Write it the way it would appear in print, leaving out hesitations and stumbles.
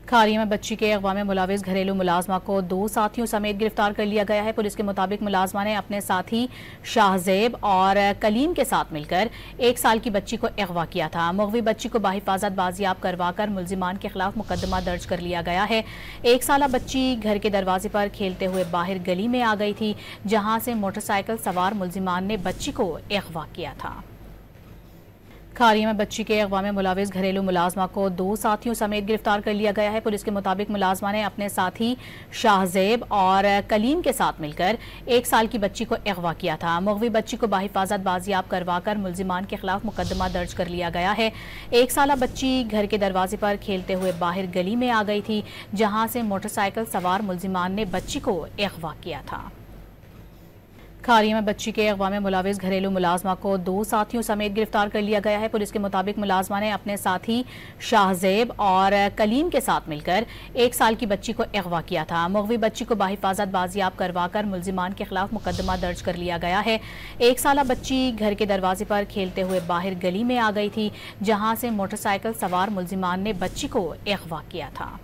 खारिया में बच्ची के अगवा में मुलविस घरेलू मुलाजमा को 2 साथियों समेत गिरफ्तार कर लिया गया है। पुलिस के मुताबिक मुलाजमा ने अपने साथी शाहजेब और कलीम के साथ मिलकर 1 साल की बच्ची को अगवा किया था। मुगवी बच्ची को बाहिफाजत बाजियाब करवाकर मुलजिमान के खिलाफ मुकदमा दर्ज कर लिया गया है। 1 साला बच्ची घर के दरवाजे पर खेलते हुए बाहर गली में आ गई थी, जहां से मोटरसाइकिल सवार मुलजिमान ने बच्ची को अगवा किया था। खारिया में बच्ची के अगवा में मुलविस घरेलू मुलाजमा को 2 साथियों समेत गिरफ्तार कर लिया गया है। पुलिस के मुताबिक मुलाजमा ने अपने साथी शाहजेब और कलीम के साथ मिलकर 1 साल की बच्ची को अगवा किया था। मुगवी बच्ची को बाहिफाजत बाजियाब करवाकर मुलजिमान के खिलाफ मुकदमा दर्ज कर लिया गया है। 1 साला बच्ची घर के दरवाजे पर खेलते हुए बाहर गली में आ गई थी, जहां से मोटरसाइकिल सवार मुलजिमान ने बच्ची को अगवा किया था। खारिया में बच्ची के अगवा में मुलविस घरेलू मुलाजमा को 2 साथियों समेत गिरफ्तार कर लिया गया है। पुलिस के मुताबिक मुलाजमा ने अपने साथी शाहजेब और कलीम के साथ मिलकर 1 साल की बच्ची को अगवा किया था। मुगवी बच्ची को बाहिफाजत बाजियाब करवाकर मुलजिमान के खिलाफ मुकदमा दर्ज कर लिया गया है। 1 साला बच्ची घर के दरवाजे पर खेलते हुए बाहर गली में आ गई थी, जहां से मोटरसाइकिल सवार मुलजिमान ने बच्ची को अगवा किया था।